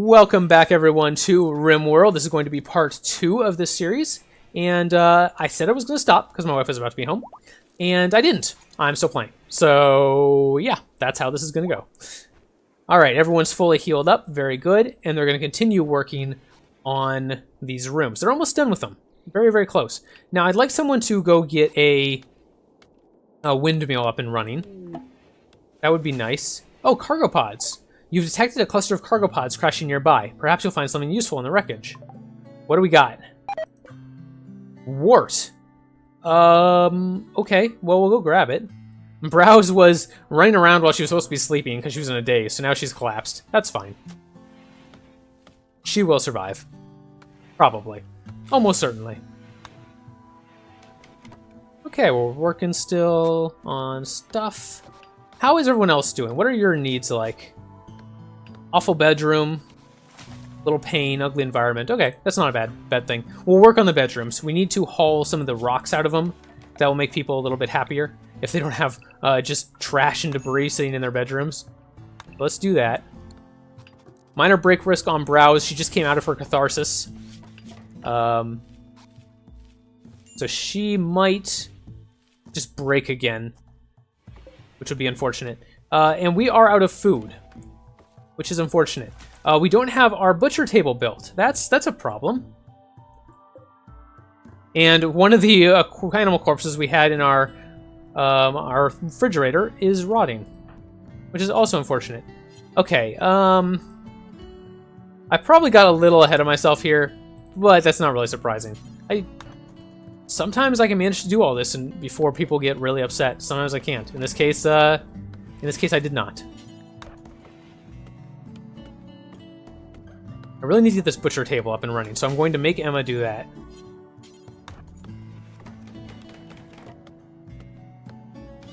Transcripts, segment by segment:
Welcome back, everyone, to Rimworld. This is going to be part 2 of this series, and I said I was going to stop because my wife was about to be home, and I didn't. I'm still playing. So, yeah, that's how this is going to go. Alright, everyone's fully healed up. Very good. And they're going to continue working on these rooms. They're almost done with them. Very, very close. Now, I'd like someone to go get a windmill up and running. That would be nice. Oh, cargo pods. You've detected a cluster of cargo pods crashing nearby. Perhaps you'll find something useful in the wreckage. What do we got? Wart. Okay. Well, we'll go grab it. Browse was running around while she was supposed to be sleeping because she was in a daze, so now she's collapsed. That's fine. She will survive. Probably. Almost certainly. Okay, we're working still on stuff. How is everyone else doing? What are your needs like? Awful bedroom, little pain, ugly environment. Okay, that's not a bad thing. We'll work on the bedrooms. We need to haul some of the rocks out of them. That will make people a little bit happier if they don't have just trash and debris sitting in their bedrooms. Let's do that. Minor break risk on Browse. She just came out of her catharsis. So she might just break again, which would be unfortunate. And we are out of food, which is unfortunate. We don't have our butcher table built. That's a problem. And one of the animal corpses we had in our refrigerator is rotting, which is also unfortunate. Okay, I probably got a little ahead of myself here, but that's not really surprising. Sometimes I can manage to do all this and before people get really upset. Sometimes I can't. In this case, I did not. I really need to get this butcher table up and running, so I'm going to make Emma do that.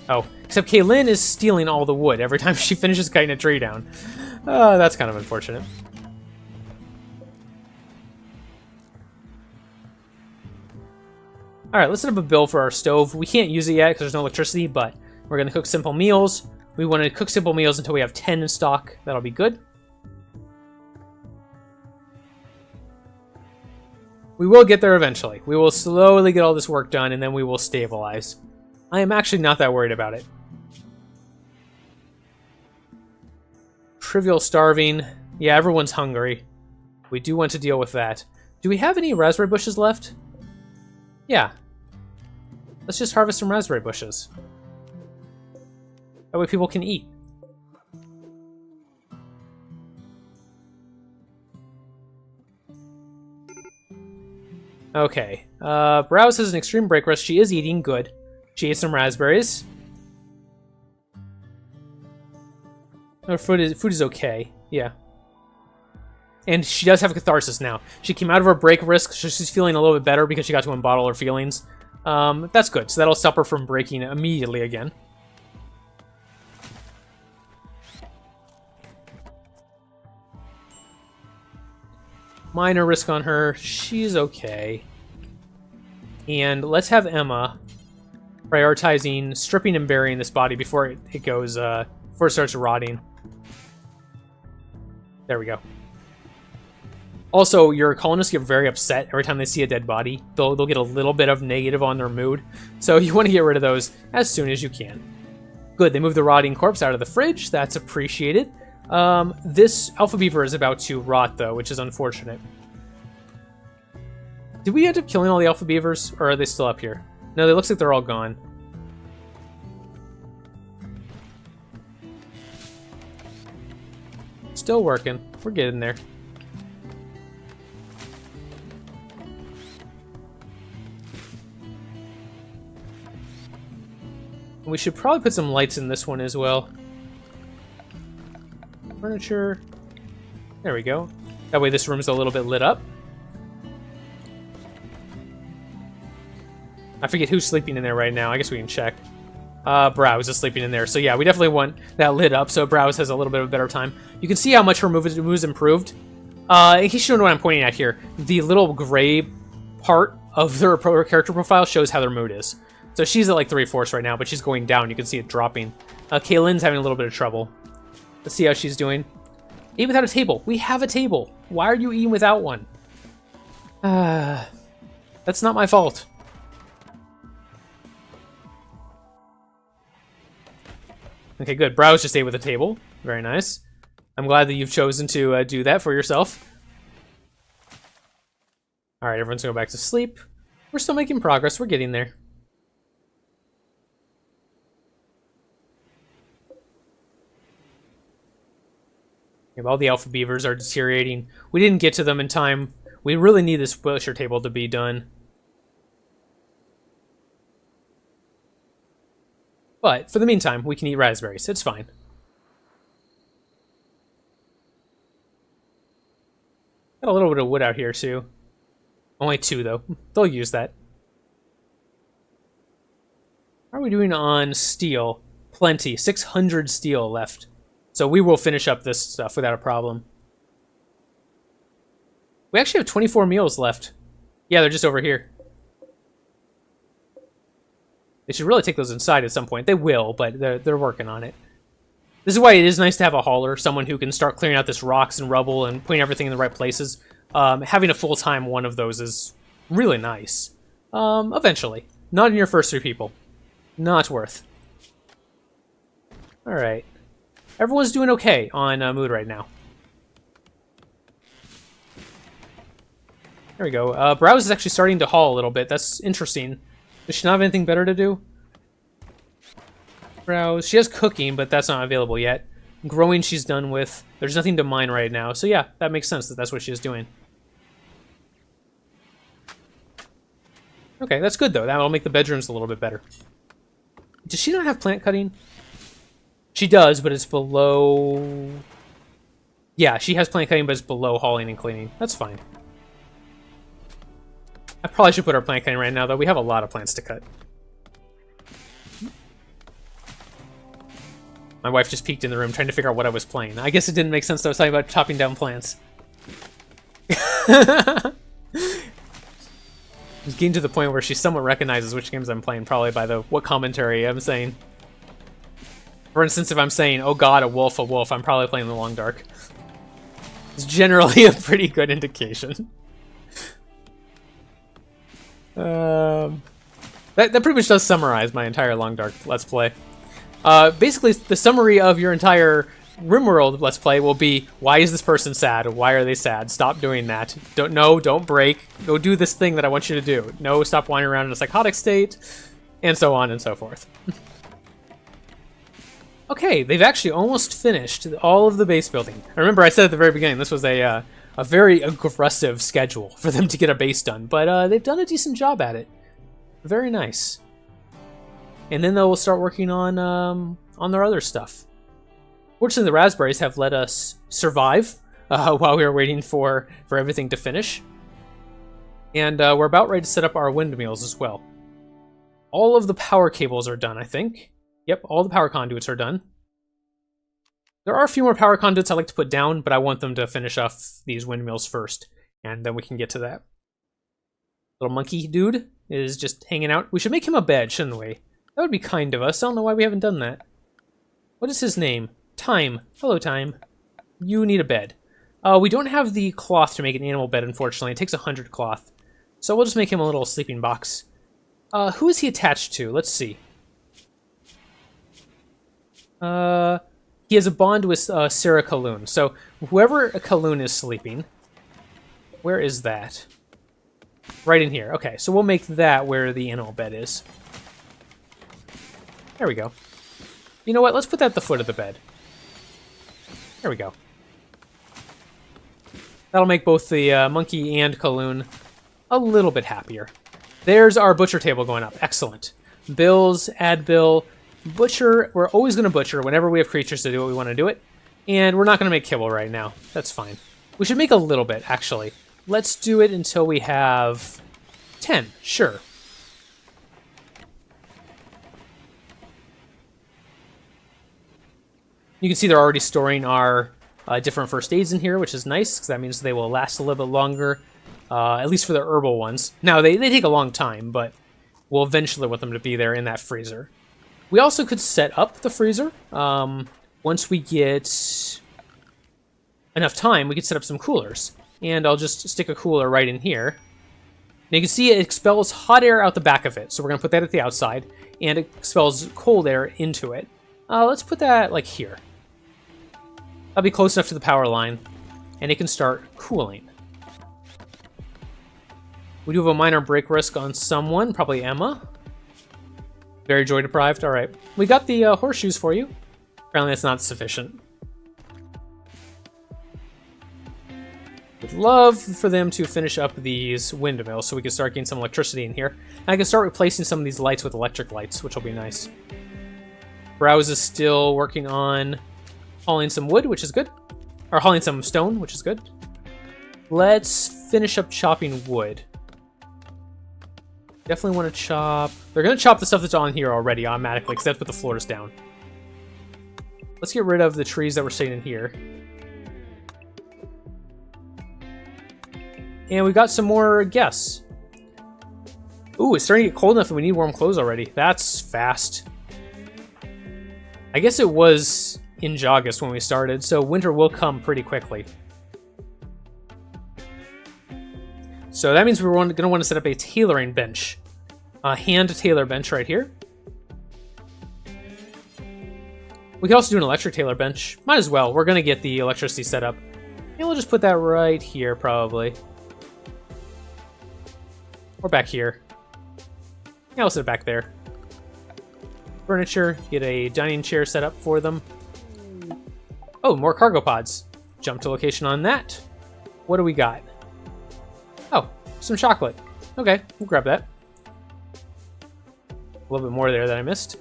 Oh, except Kaylin is stealing all the wood every time she finishes cutting a tree down. That's kind of unfortunate. Alright, let's set up a bill for our stove. We can't use it yet because there's no electricity, but we're going to cook simple meals. We want to cook simple meals until we have 10 in stock. That'll be good. We will get there eventually. We will slowly get all this work done, and then we will stabilize. I am actually not that worried about it. Trivial starving. Yeah, everyone's hungry. We do want to deal with that. Do we have any raspberry bushes left? Yeah. Let's just harvest some raspberry bushes. That way people can eat. Okay. Browse has an extreme break risk. She is eating. Good. She ate some raspberries. Her food is okay. Yeah. And she does have catharsis now. She came out of her break risk, so she's feeling a little bit better because she got to unbottle her feelings. That's good. So that'll stop her from breaking immediately again. Minor risk on her. She's okay. And let's have Emma prioritizing stripping and burying this body before it goes, before it starts rotting. There we go. Also, your colonists get very upset every time they see a dead body. They'll get a little bit of negative on their mood. So you want to get rid of those as soon as you can. Good, they moved the rotting corpse out of the fridge. That's appreciated. This alpha beaver is about to rot, though, which is unfortunate. Did we end up killing all the alpha beavers, or are they still up here? No, it looks like they're all gone. Still working. We're getting there. We should probably put some lights in this one as well. Furniture. There we go. That way this room's a little bit lit up. I forget who's sleeping in there right now. I guess we can check. Browse is sleeping in there. So yeah, we definitely want that lit up so Browse has a little bit of a better time. You can see how much her mood is improved. In case you don't know what I'm pointing at here, the little gray part of their character profile shows how their mood is. So she's at like 3/4 right now, but she's going down. You can see it dropping. Kaylin's having a little bit of trouble. Let's see how she's doing. Eat without a table. We have a table. Why are you eating without one? That's not my fault. Okay, good. Browse just ate with a table. Very nice. I'm glad that you've chosen to do that for yourself. Alright, everyone's going back to sleep. We're still making progress. We're getting there. Yeah, all the alpha beavers are deteriorating. We didn't get to them in time. We really need this butcher table to be done. But, for the meantime, we can eat raspberries. It's fine. Got a little bit of wood out here, too. Only 2, though. They'll use that. How are we doing on steel? Plenty. 600 steel left. So we will finish up this stuff without a problem. We actually have 24 meals left. Yeah, they're just over here. They should really take those inside at some point. They will, but they're working on it. This is why it is nice to have a hauler, someone who can start clearing out this rocks and rubble and putting everything in the right places. Having a full-time one of those is really nice. Eventually. Not in your first 3 people. Not worth. Alright. Everyone's doing okay on mood right now. There we go. Browse is actually starting to haul a little bit. That's interesting. Does she not have anything better to do? Browse. She has cooking, but that's not available yet. Growing she's done with. There's nothing to mine right now. So yeah, that makes sense that that's what she is doing. Okay, that's good though. That'll make the bedrooms a little bit better. Does she not have plant cutting? She does, but it's below... Yeah, she has plant cutting, but it's below hauling and cleaning. That's fine. I probably should put our plant cutting right now, though. We have a lot of plants to cut. My wife just peeked in the room trying to figure out what I was playing. I guess it didn't make sense that I was talking about chopping down plants. It's getting to the point where she somewhat recognizes which games I'm playing, probably by what commentary I'm saying. For instance, if I'm saying, oh god, a wolf, I'm probably playing the Long Dark. It's generally a pretty good indication. That pretty much does summarize my entire Long Dark Let's Play. Basically, the summary of your entire Rimworld Let's Play will be, why is this person sad? Why are they sad? Stop doing that. Don't break. Go do this thing that I want you to do. No, stop wandering around in a psychotic state. And so on and so forth. Okay, they've actually almost finished all of the base building. I remember I said at the very beginning, this was a very aggressive schedule for them to get a base done, but they've done a decent job at it. Very nice. And then they'll start working on their other stuff. Fortunately, the raspberries have let us survive while we were waiting for everything to finish. And we're about ready to set up our windmills as well. All of the power cables are done, I think. Yep, all the power conduits are done. There are a few more power conduits I'd like to put down, but I want them to finish off these windmills first, and then we can get to that. Little monkey dude is just hanging out. We should make him a bed, shouldn't we? That would be kind of us. I don't know why we haven't done that. What is his name? Time. Hello, Time. You need a bed. We don't have the cloth to make an animal bed, unfortunately. It takes 100 cloth. So we'll just make him a little sleeping box. Who is he attached to? Let's see. He has a bond with Sarah Kaloon. So whoever Kaloon is sleeping, where is that? Right in here. Okay, so we'll make that where the animal bed is. There we go. You know what? Let's put that at the foot of the bed. There we go. That'll make both the monkey and Kaloon a little bit happier. There's our butcher table going up. Excellent. Bills, add bill. Butcher, we're always going to butcher whenever we have creatures to do what we want to do it. And we're not going to make kibble right now. That's fine. We should make a little bit, actually. Let's do it until we have 10. Sure. You can see they're already storing our different first aids in here, which is nice, because that means they will last a little bit longer, at least for the herbal ones. Now, they take a long time, but we'll eventually want them to be there in that freezer. We also could set up the freezer once we get enough time, we could set up some coolers. And I'll just stick a cooler right in here. Now you can see it expels hot air out the back of it. So we're going to put that at the outside. And it expels cold air into it. Let's put that, like, here. That'll be close enough to the power line. And it can start cooling. We do have a minor break risk on someone, probably Emma. Very joy deprived. All right. We got the horseshoes for you. Apparently that's not sufficient. Would love for them to finish up these windmills so we can start getting some electricity in here. And I can start replacing some of these lights with electric lights, which will be nice. Browse is still working on hauling some wood, which is good. Or hauling some stone, which is good. Let's finish up chopping wood. Definitely want to chop... They're going to chop the stuff that's on here already automatically, because that's put the floors down. Let's get rid of the trees that were staying in here. And we got some more guests. Ooh, it's starting to get cold enough that we need warm clothes already. That's fast. I guess it was in August when we started, so winter will come pretty quickly. So that means we're going to want to set up a tailoring bench. A hand tailor bench right here. We can also do an electric tailor bench. Might as well. We're going to get the electricity set up. And we'll just put that right here, probably. Or back here. Yeah, I'll set it back there. Furniture. Get a dining chair set up for them. Oh, more cargo pods. Jump to location on that. What do we got? Oh, some chocolate. Okay, we'll grab that. A little bit more there that I missed.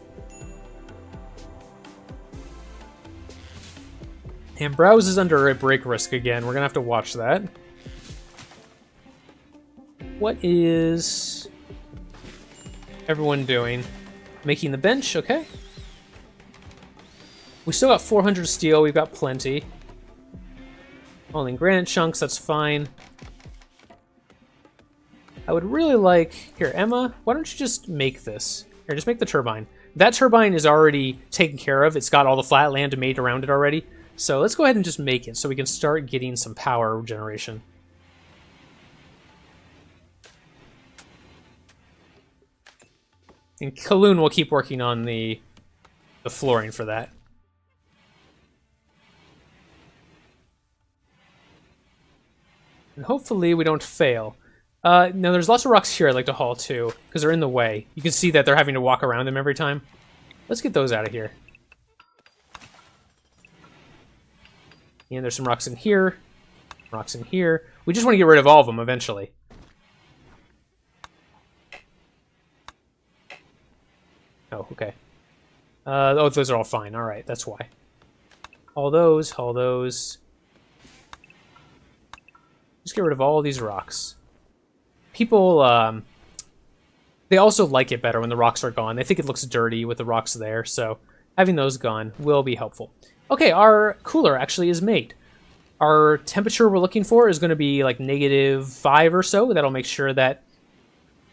And Browse is under a break risk again. We're going to have to watch that. What is everyone doing? Making the bench, okay. We still got 400 steel. We've got plenty. Only granite chunks, that's fine. I would really like... Here, Emma, why don't you just make this? Here, just make the turbine. That turbine is already taken care of. It's got all the flat land made around it already. So let's go ahead and just make it so we can start getting some power generation. And Kaloon will keep working on the flooring for that. And hopefully we don't fail. Now, there's lots of rocks here I'd like to haul, too, because they're in the way. You can see that they're having to walk around them every time. Let's get those out of here. And there's some rocks in here. Rocks in here. We just want to get rid of all of them eventually. Oh, okay. Oh, those are all fine. All right, that's why. All those, all those. Just get rid of all these rocks. People, they also like it better when the rocks are gone. They think it looks dirty with the rocks there, so having those gone will be helpful. Okay, our cooler actually is made. Our temperature we're looking for is going to be like -5 or so. That'll make sure that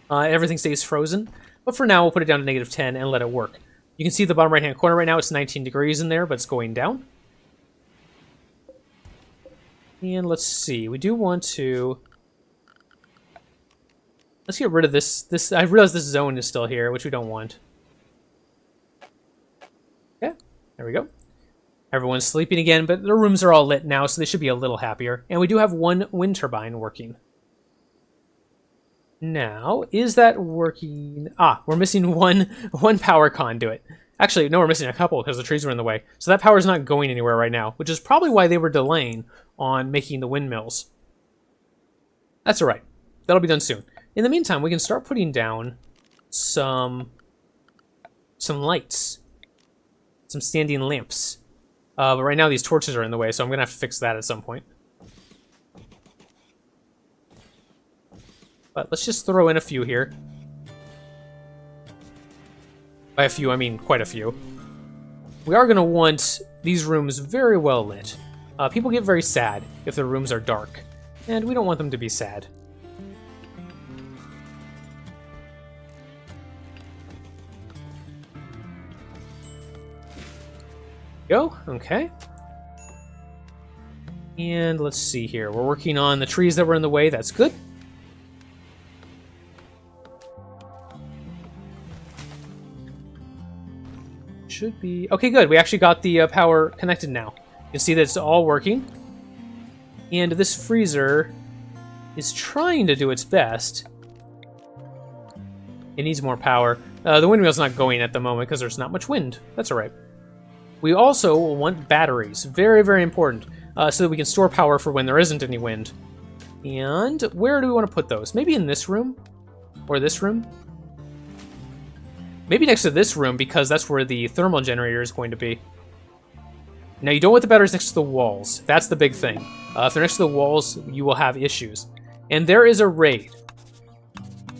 everything stays frozen. But for now, we'll put it down to -10 and let it work. You can see the bottom right-hand corner right now. It's 19 degrees in there, but it's going down. And let's see. We do want to... Let's get rid of this. I realize this zone is still here, which we don't want. Okay, there we go. Everyone's sleeping again, but their rooms are all lit now, so they should be a little happier. And we do have one wind turbine working. Now, is that working? Ah, we're missing one power conduit. Actually, no, we're missing a couple because the trees were in the way. So that power is not going anywhere right now, which is probably why they were delaying on making the windmills. That's all right. That'll be done soon. In the meantime, we can start putting down some lights, some standing lamps. But right now these torches are in the way, so I'm gonna have to fix that at some point. But let's just throw in a few here. By a few, I mean quite a few. We are gonna want these rooms very well lit. People get very sad if their rooms are dark, and we don't want them to be sad. Go, okay. And let's see here. We're working on the trees that were in the way. That's good. Should be... Okay, good. We actually got the power connected now. You can see that it's all working. And this freezer is trying to do its best. It needs more power. The windmill's not going at the moment because there's not much wind. That's all right. We also want batteries. Very, very important. So that we can store power for when there isn't any wind. And where do we want to put those? Maybe in this room? Or this room? Maybe next to this room, because that's where the thermal generator is going to be. Now, you don't want the batteries next to the walls. That's the big thing. If they're next to the walls, you will have issues. And there is a raid.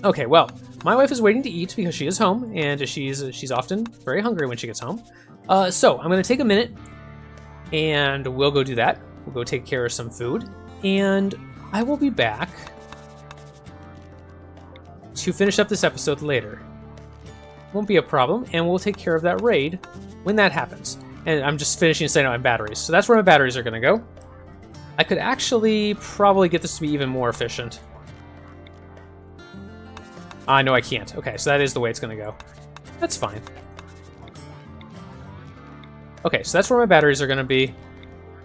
Okay, well, my wife is waiting to eat because she is home, and she's often very hungry when she gets home. So, I'm going to take a minute, and we'll go do that. We'll go take care of some food, and I will be back to finish up this episode later. Won't be a problem, and we'll take care of that raid when that happens. And I'm just finishing setting up my batteries. So that's where my batteries are going to go. I could actually probably get this to be even more efficient. No, I can't. Okay, so that is the way it's going to go. That's fine. Okay, so that's where my batteries are going to be.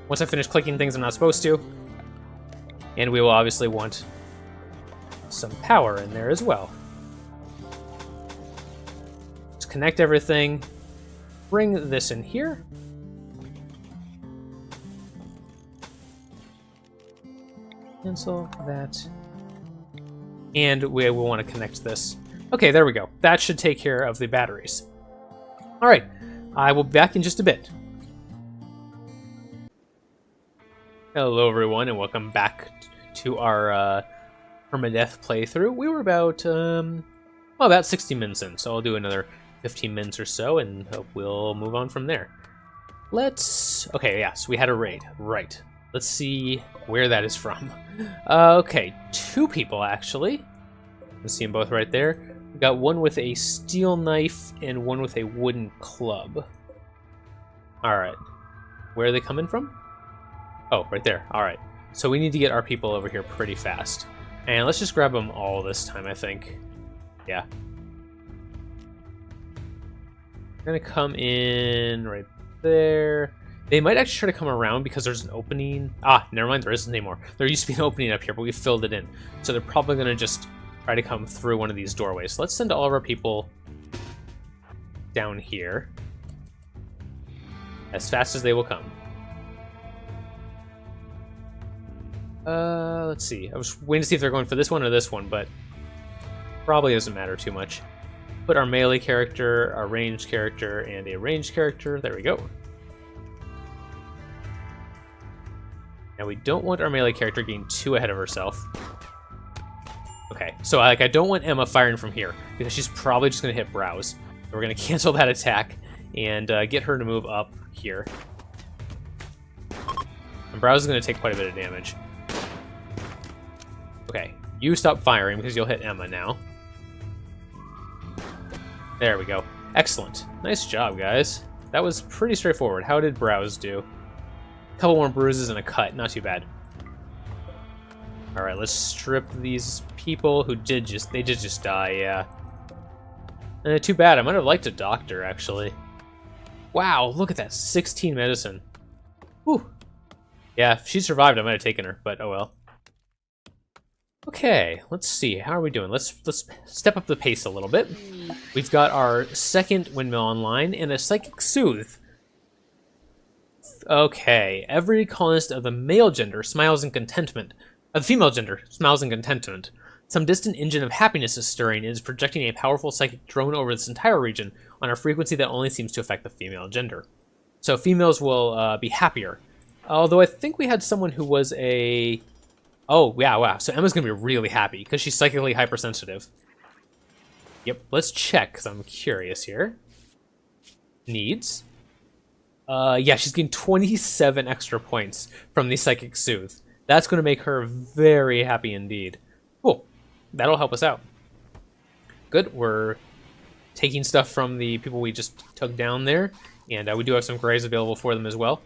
Once I finish clicking things I'm not supposed to. And we will obviously want some power in there as well. Let's connect everything. Bring this in here. Cancel that. And we will want to connect this. Okay, there we go. That should take care of the batteries. All right, I will be back in just a bit. Hello, everyone, and welcome back to our permadeath playthrough. We were about 60 minutes in, so I'll do another 15 minutes or so, and we'll move on from there. Okay, yeah, so we had a raid. Right. Let's see where that is from. Okay, 2 people, actually. You can see them both right there. We got one with a steel knife and one with a wooden club. Alright. Where are they coming from? Oh, right there. Alright. So we need to get our people over here pretty fast. And let's just grab them all this time, I think. Yeah. Gonna come in right there. They might actually try to come around because there's an opening. Never mind, there isn't anymore. There used to be an opening up here, but we filled it in. So they're probably gonna just try to come through one of these doorways. So let's send all of our people down here as fast as they will come. Let's see. I was waiting to see if they're going for this one or this one, but probably doesn't matter too much. Put our melee character, our ranged character, and a ranged character. There we go. Now we don't want our melee character getting too ahead of herself. Okay, so I don't want Emma firing from here because she's probably just going to hit Browse. So we're going to cancel that attack and get her to move up here. And Browse is going to take quite a bit of damage. Okay, you stop firing because you'll hit Emma now. There we go. Excellent. Nice job, guys. That was pretty straightforward. How did Browse do? A couple more bruises and a cut. Not too bad. Alright, let's strip these people who did just die, yeah. Too bad. I might have liked a doctor, actually. Wow, look at that. 16 medicine. Whew. Yeah, if she survived, I might have taken her, but oh well. Okay, let's see. How are we doing? Let's step up the pace a little bit. We've got our second windmill online and a psychic soothe. Okay, every colonist of the male gender smiles in contentment. Of the female gender smiles in contentment. Some distant engine of happiness is stirring and is projecting a powerful psychic drone over this entire region on a frequency that only seems to affect the female gender. So females will be happier. Although I think we had someone who was a... Oh, yeah, wow. So Emma's going to be really happy because she's psychically hypersensitive. Yep, let's check because I'm curious here. Needs. Yeah, she's getting 27 extra points from the Psychic Soothe. That's going to make her very happy indeed. Cool. That'll help us out. Good. We're taking stuff from the people we just took down there. And we do have some grays available for them as well.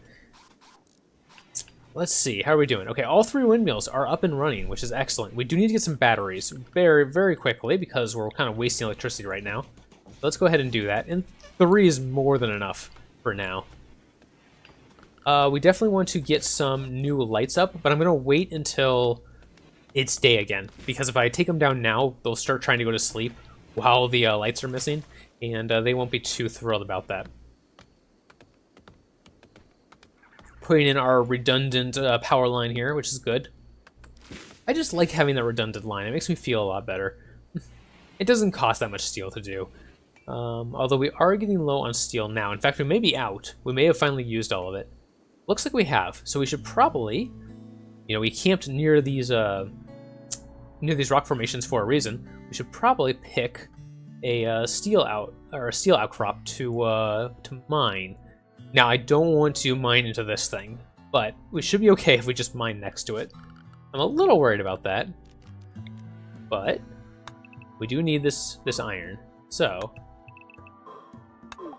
let's see. How are we doing? Okay, all 3 windmills are up and running, which is excellent. We do need to get some batteries very, very quickly because we're kind of wasting electricity right now. Let's go ahead and do that. And 3 is more than enough for now. We definitely want to get some new lights up, but I'm going to wait until it's day again. Because if I take them down now, they'll start trying to go to sleep while the lights are missing. And they won't be too thrilled about that. Putting in our redundant power line here, which is good. I just like having that redundant line. It makes me feel a lot better. It doesn't cost that much steel to do. Although we are getting low on steel now. In fact, we may be out. We may have finally used all of it. Looks like we have. So we should probably, you know, we camped near these rock formations for a reason. We should probably pick a steel outcrop to mine. Now, I don't want to mine into this thing, but we should be okay if we just mine next to it. I'm a little worried about that, but we do need this iron. So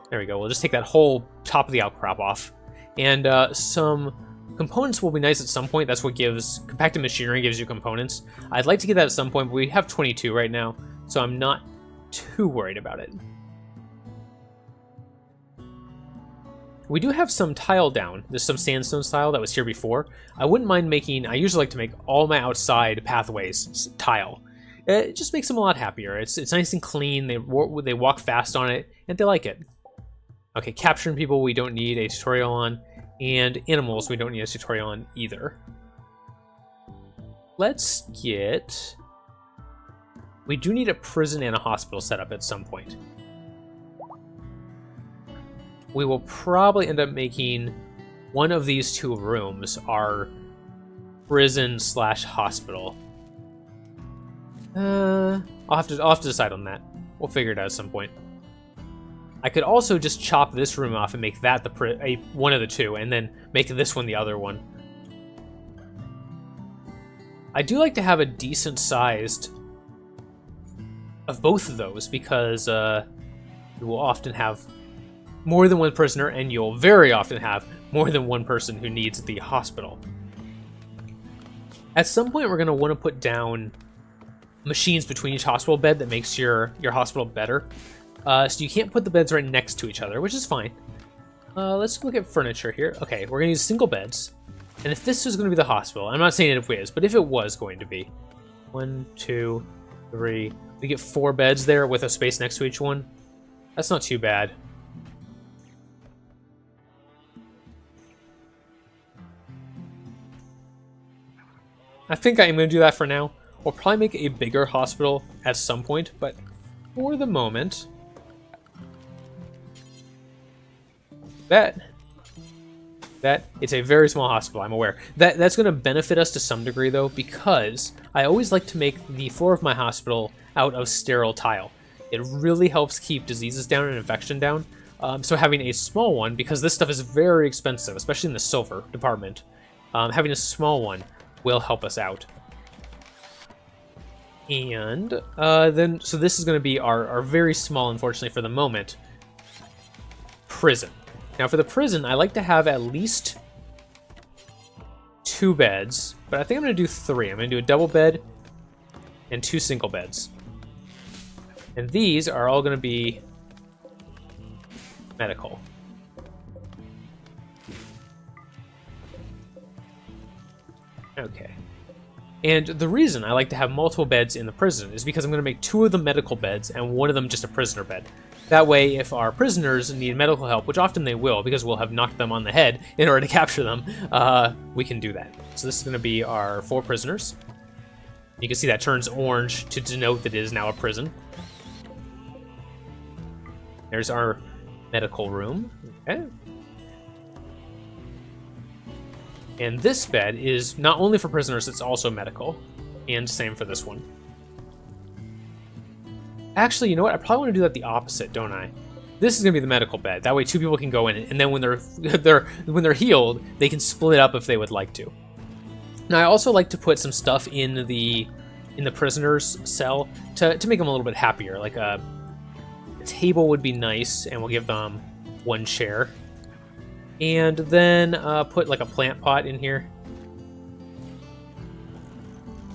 there we go. We'll just take that whole top of the outcrop off. And some components will be nice at some point. That's what gives... Compacted machinery gives you components. I'd like to get that at some point, but we have 22 right now, so I'm not too worried about it. We do have some tile down. There's some sandstone tile that was here before. I wouldn't mind making... I usually like to make all my outside pathways tile. It just makes them a lot happier. It's nice and clean. They walk fast on it, and they like it. Okay, capturing people we don't need a tutorial on, and animals we don't need a tutorial on either. Let's get... We do need a prison and a hospital set up at some point. We will probably end up making one of these 2 rooms our prison/hospital. I'll have to decide on that. We'll figure it out at some point. I could also just chop this room off and make that one of the 2, and then make this one the other one. I do like to have a decent sized of both of those because you will often have more than one prisoner, and you'll very often have more than one person who needs the hospital. At some point, we're going to want to put down machines between each hospital bed that makes your hospital better. So you can't put the beds right next to each other, which is fine. Let's look at furniture here. Okay, we're going to use single beds. And if this is going to be the hospital, I'm not saying it is, but if it was going to be. 1, 2, 3. We get 4 beds there with a space next to each one. That's not too bad. I think I'm going to do that for now. We'll probably make a bigger hospital at some point, but for the moment, that it's a very small hospital, I'm aware. That's going to benefit us to some degree, though, because I always like to make the floor of my hospital out of sterile tile. It really helps keep diseases down and infection down. So having a small one, because this stuff is very expensive, especially in the silver department, having a small one will help us out. And so this is going to be our very small, unfortunately for the moment, prison. Now for the prison, I like to have at least 2 beds, but I think I'm going to do 3. I'm going to do a double bed and 2 single beds. And these are all going to be medical. Okay. And the reason I like to have multiple beds in the prison is because I'm going to make 2 of them medical beds and 1 of them just a prisoner bed. That way, if our prisoners need medical help, which often they will because we'll have knocked them on the head in order to capture them, we can do that. So this is going to be our 4 prisoners. You can see that turns orange to denote that it is now a prison. There's our medical room. Okay. And this bed is not only for prisoners, it's also medical. And same for this one. Actually, you know what? I probably want to do that the opposite, don't I? This is going to be the medical bed. That way 2 people can go in, and then when they're healed, they can split up if they would like to. Now, I also like to put some stuff in the prisoner's cell to make them a little bit happier. Like a table would be nice, and we'll give them 1 chair. And then put like a plant pot in here.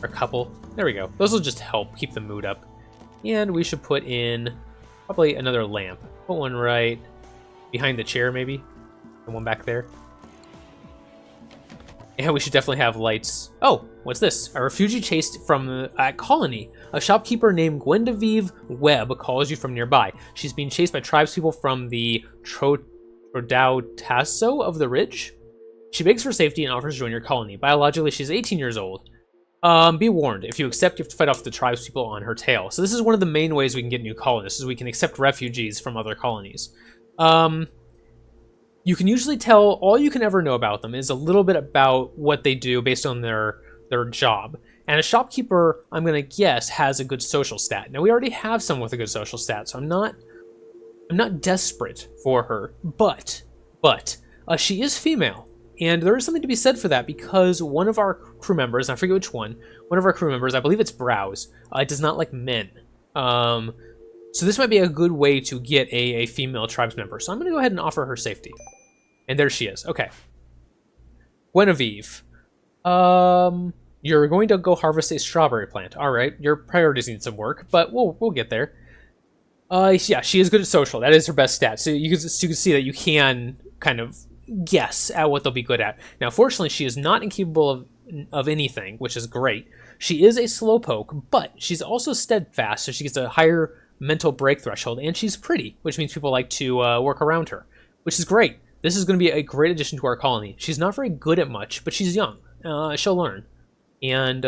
Or a couple. There we go. Those will just help keep the mood up. And we should put in probably another lamp. Put one right behind the chair, maybe. And one back there. And we should definitely have lights. Oh, what's this? A refugee chased from a colony. A shopkeeper named Gwendovive Webb calls you from nearby. She's being chased by tribespeople from the Trodautasso of the Ridge. She begs for safety and offers to join your colony. Biologically, she's 18 years old. Be warned, if you accept, you have to fight off the tribespeople on her tail. So this is one of the main ways we can get new colonists, is we can accept refugees from other colonies. You can usually tell, all you can ever know about them is a little bit about what they do based on their job. And a shopkeeper, I'm going to guess, has a good social stat. Now, we already have someone with a good social stat, so I'm not desperate for her. But she is female. And there is something to be said for that, because one of our crew members, I forget which one of our crew members, I believe it's Browse, does not like men. So this might be a good way to get a female tribes member. So I'm going to go ahead and offer her safety. And there she is. Okay. Guinevere. You're going to go harvest a strawberry plant. All right. Your priorities need some work, but we'll get there. Yeah, she is good at social. That is her best stat. So you can see that you can kind of guess at what they'll be good at. Now, fortunately, she is not incapable of anything, which is great. She is a slowpoke, but she's also steadfast, so she gets a higher mental break threshold, and she's pretty, which means people like to work around her, which is great. This is going to be a great addition to our colony. She's not very good at much, but she's young. She'll learn. And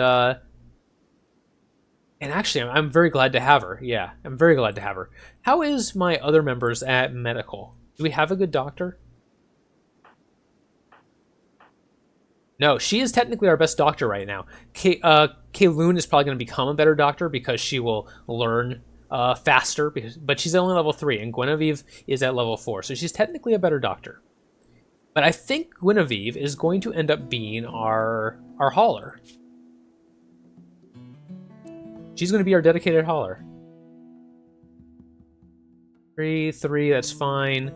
actually, I'm very glad to have her. Yeah, I'm very glad to have her. How is my other members at medical? Do we have a good doctor? No, she is technically our best doctor right now. Kayloon is probably going to become a better doctor because she will learn faster, but she's only level 3, and Guinevere is at level 4, so she's technically a better doctor. But I think Guinevere is going to end up being our hauler. She's going to be our dedicated hauler. 3, that's fine.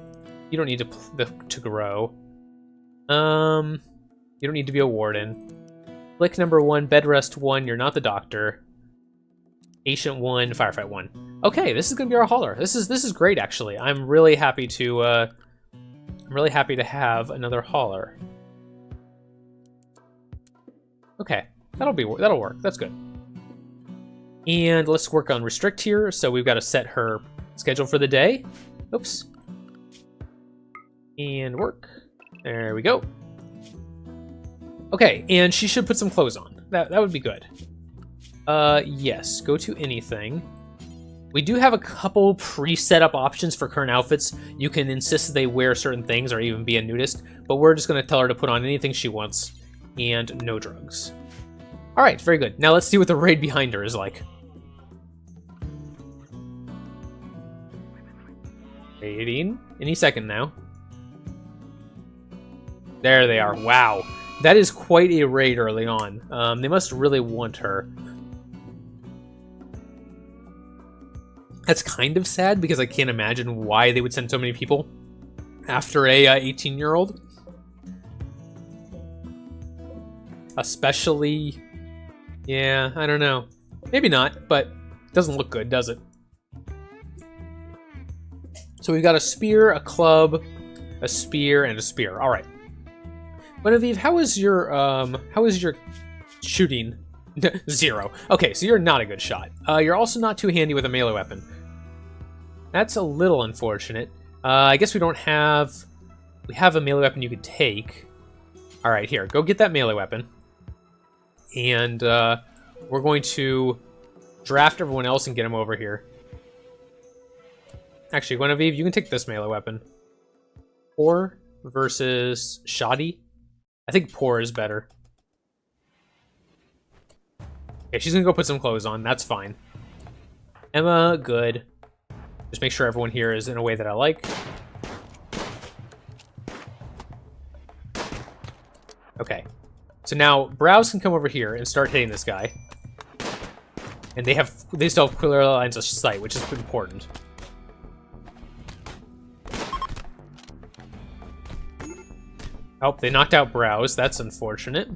You don't need to grow. You don't need to be a warden. Click number 1, bed rest 1, you're not the doctor. Patient 1, firefight 1. Okay, this is gonna be our hauler. This is great, actually. I'm really happy to have another hauler. Okay, that'll work. That's good. And let's work on restrict here. So we've got to set her schedule for the day. Oops. And work. There we go. Okay, and she should put some clothes on. That would be good. Yes, go to anything. We do have a couple pre-set up options for current outfits. You can insist that they wear certain things or even be a nudist, but we're just going to tell her to put on anything she wants and no drugs. All right, very good. Now let's see what the raid behind her is like. Raiding any second now. There they are. Wow. That is quite a raid early on. They must really want her. That's kind of sad because I can't imagine why they would send so many people after a 18-year-old. Especially, yeah, I don't know. Maybe not, but it doesn't look good, does it? So we've got a spear, a club, a spear, and a spear. All right. Guinevere, how is your shooting? 0. Okay, so you're not a good shot. You're also not too handy with a melee weapon. That's a little unfortunate. I guess we don't have... We have a melee weapon you could take. Alright, here. Go get that melee weapon. And we're going to draft everyone else and get them over here. Actually, Guinevere, you can take this melee weapon. Poor versus Shoddy. I think poor is better. Okay, she's gonna go put some clothes on. That's fine. Emma, good. Just make sure everyone here is in a way that I like. Okay. So now Browse can come over here and start hitting this guy. And they still have clear lines of sight, which is important. Oh, they knocked out Browse. That's unfortunate.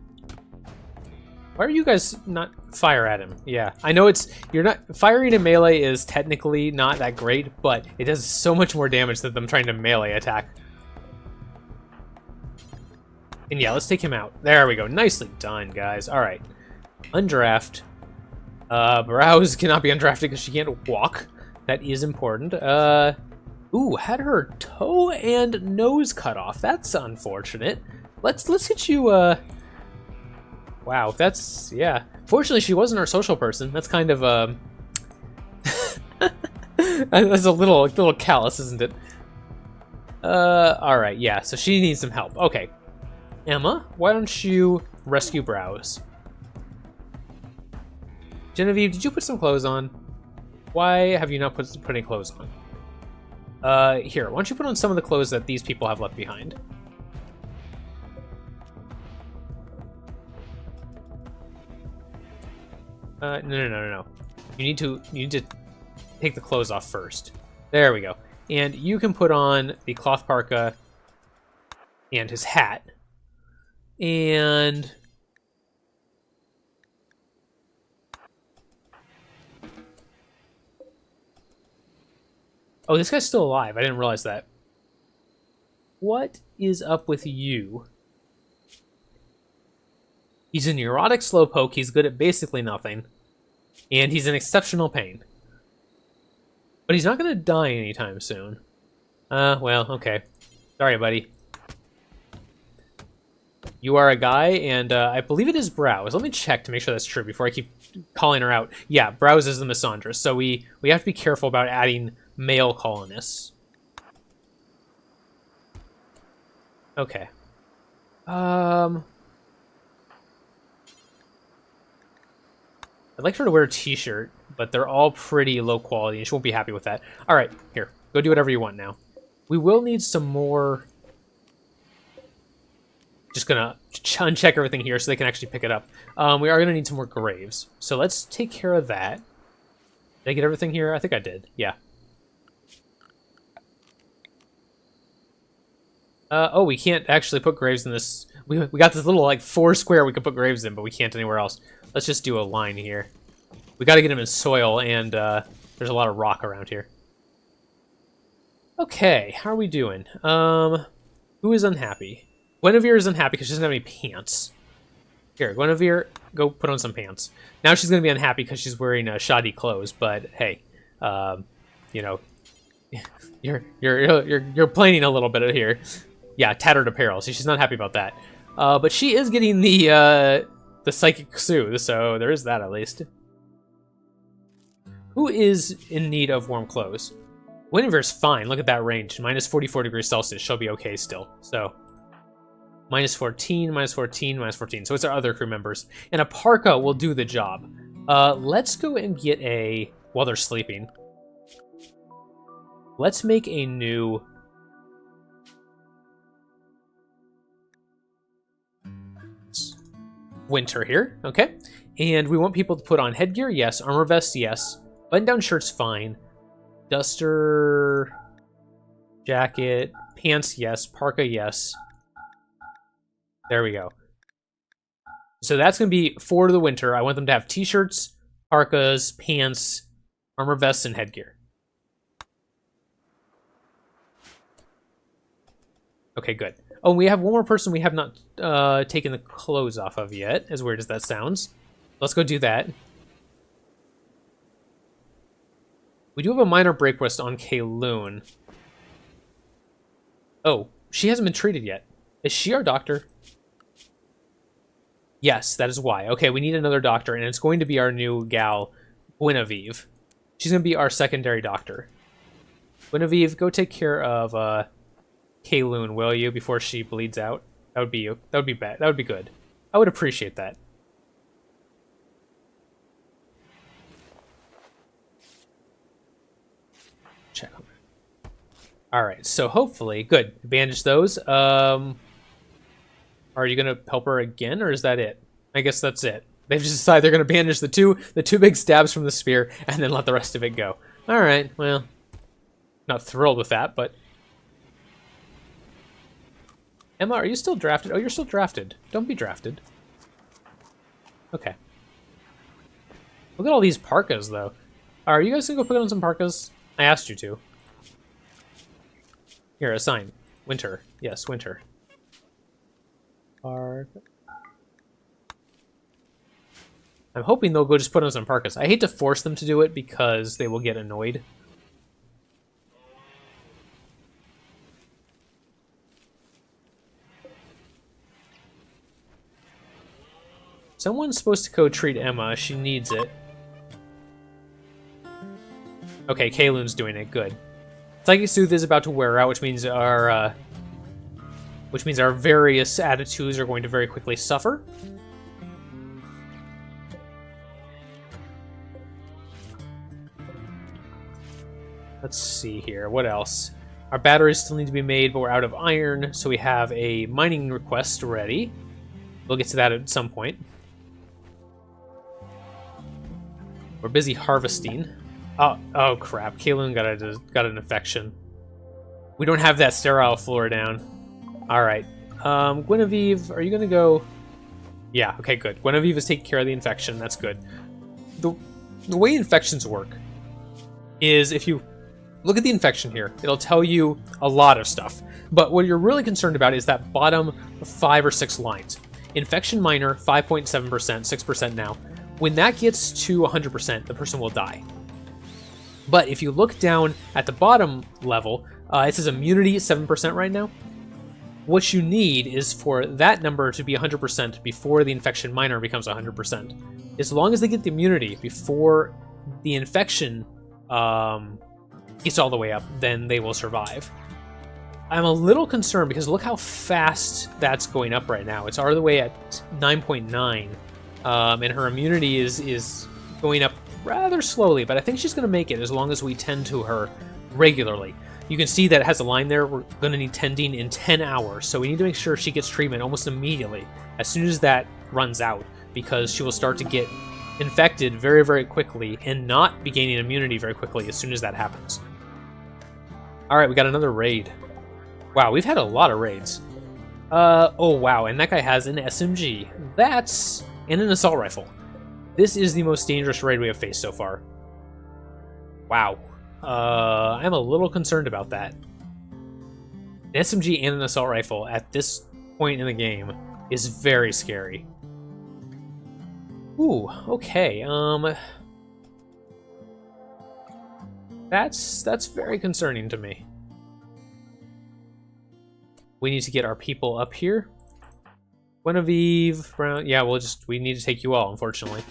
Why are you guys not fire at him? Yeah, I know you're not firing in melee is technically not that great, but it does so much more damage than them trying to melee attack. And yeah, let's take him out. There we go. Nicely done, guys. All right, undraft. Browse cannot be undrafted because she can't walk. That is important. Ooh, had her toe and nose cut off. That's unfortunate. Let's hit you. Wow, that's, yeah. Fortunately, she wasn't our social person. That's kind of, that's a little callous, isn't it? Alright, yeah, so she needs some help. Okay. Emma, why don't you rescue Browse? Genevieve, did you put some clothes on? Why have you not put any clothes on? Here, why don't you put on some of the clothes that these people have left behind? No. You need to take the clothes off first. There we go. And you can put on the cloth parka and his hat. And oh, this guy's still alive. I didn't realize that. What is up with you? He's a neurotic slowpoke, he's good at basically nothing, and he's in exceptional pain. But he's not going to die anytime soon. Well, okay. Sorry, buddy. You are a guy, and I believe it is Browse. Let me check to make sure that's true before I keep calling her out. Yeah, Browse is the misandrist, so we have to be careful about adding male colonists. Okay. I'd like her to wear a t-shirt, but they're all pretty low quality, and she won't be happy with that. All right, here. Go do whatever you want now. We will need some more... Just gonna uncheck everything here so they can actually pick it up. We are gonna need some more graves. So let's take care of that. Did I get everything here? I think I did. Yeah. Oh, we can't actually put graves in this. We got this little, like, 4 square we can put graves in, but we can't anywhere else. Let's just do a line here. We gotta get them in soil, and there's a lot of rock around here. Okay, how are we doing? Who is unhappy? Guinevere is unhappy because she doesn't have any pants. Here, Guinevere, go put on some pants. Now she's gonna be unhappy because she's wearing shoddy clothes, but hey, you know, you're planning a little bit here. Yeah, tattered apparel, so she's not happy about that. But she is getting the psychic soothe, so there is that at least. Who is in need of warm clothes? Guinevere's fine. Look at that range. Minus 44 degrees Celsius. She'll be okay still. So, minus 14, minus 14, minus 14. So it's our other crew members. And a parka will do the job. Let's go and get a... While they're sleeping. Let's make a new... winter here, okay? And we want people to put on headgear, yes. Armor vest, yes. Button-down shirt's fine. Duster, jacket, pants, yes. Parka, yes. There we go. So that's going to be for the winter. I want them to have t-shirts, parkas, pants, armor vests, and headgear. Okay, good. Oh, we have one more person we have not taken the clothes off of yet, as weird as that sounds. Let's go do that. We do have a minor break request on Kayloon. Oh, she hasn't been treated yet. Is she our doctor? Yes, that is why. Okay, we need another doctor, and it's going to be our new gal, Guinevere. She's going to be our secondary doctor. Guinevere, go take care of Kayloon, will you, before she bleeds out? That would be bad. That would be good. I would appreciate that. Check on that. All right, so hopefully, good. Bandage those. Are you gonna help her again, or is that it? I guess that's it. They've just decided they're gonna bandage the two big stabs from the spear, and then let the rest of it go. All right, well, not thrilled with that, but. Emma, are you still drafted? Oh, you're still drafted. Don't be drafted. Okay. Look at all these parkas, though. Are you guys gonna go put on some parkas? I asked you to. Here, a sign. Winter. Yes, winter. Parka. I'm hoping they'll go just put on some parkas. I hate to force them to do it because they will get annoyed. Someone's supposed to go treat Emma. She needs it. Okay, Kayloon's doing it. Good. Psychic Soothe is about to wear out, which means our various attitudes are going to very quickly suffer. Let's see here. What else? Our batteries still need to be made, but we're out of iron, so we have a mining request ready. We'll get to that at some point. We're busy harvesting. Oh crap! Kayloon got an infection. We don't have that sterile floor down. All right, Guinevere, are you gonna go? Yeah. Okay. Good. Guinevere is taking care of the infection. That's good. The way infections work is if you look at the infection here, it'll tell you a lot of stuff. But what you're really concerned about is that bottom 5 or 6 lines. Infection minor, 5.7%, 6% now. When that gets to 100%, the person will die. But if you look down at the bottom level, it says immunity 7% right now. What you need is for that number to be 100% before the infection minor becomes 100%. As long as they get the immunity before the infection gets all the way up, then they will survive. I'm a little concerned because look how fast that's going up right now. It's all the way at 9.9, and her immunity is going up rather slowly, but I think she's going to make it as long as we tend to her regularly. You can see that it has a line there. We're going to need tending in 10 hours, so we need to make sure she gets treatment almost immediately, as soon as that runs out, because she will start to get infected very, very quickly and not be gaining immunity very quickly as soon as that happens. All right, we got another raid. Wow, we've had a lot of raids. Oh wow, and that guy has an SMG. And an assault rifle. This is the most dangerous raid we have faced so far. Wow. I'm a little concerned about that. An SMG and an assault rifle at this point in the game is very scary. Ooh, okay. That's very concerning to me. We need to get our people up here. Guinevere, Brown, yeah, we need to take you all, unfortunately.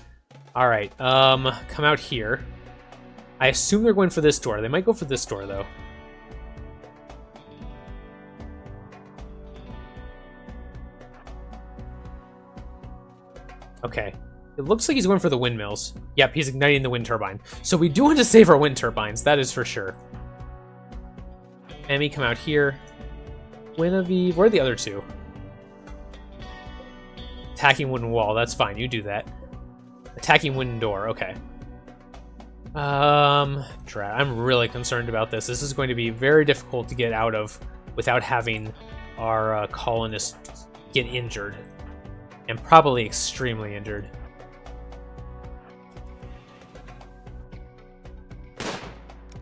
All right, come out here. I assume they're going for this door. They might go for this door, though. Okay. It looks like he's going for the windmills. Yep, he's igniting the wind turbine. So we do want to save our wind turbines, that is for sure. Emmy, come out here. Guinevere, where are the other two? Attacking wooden wall, that's fine, you do that. Attacking wooden door, okay. I'm really concerned about this. This is going to be very difficult to get out of without having our colonists get injured. And probably extremely injured.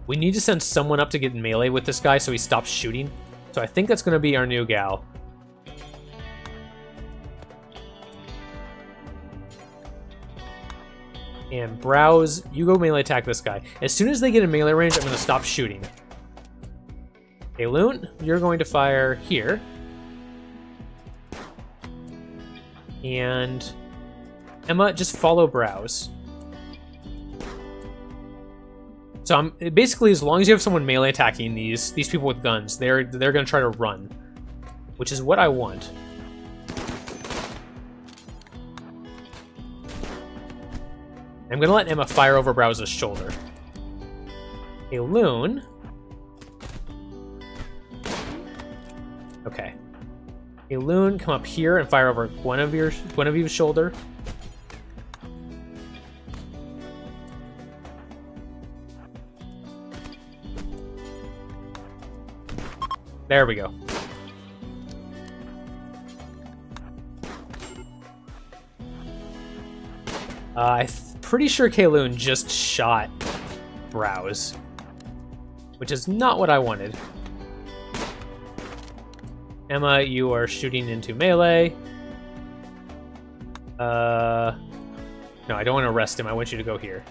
We need to send someone up to get in melee with this guy so he stops shooting. So I think that's going to be our new gal. And Browse, you go melee attack this guy. As soon as they get in melee range, I'm going to stop shooting. Okay, Loon, you're going to fire here. And Emma, just follow Browse. So basically, as long as you have someone melee attacking these people with guns, they're going to try to run, which is what I want. I'm going to let Emma fire over Browse's shoulder. A Loon. Okay. A Loon, come up here and fire over Guinevere's shoulder. There we go. I'm pretty sure Kayloon just shot Browse, which is not what I wanted. Emma, you are shooting into melee. No, I don't want to arrest him. I want you to go here.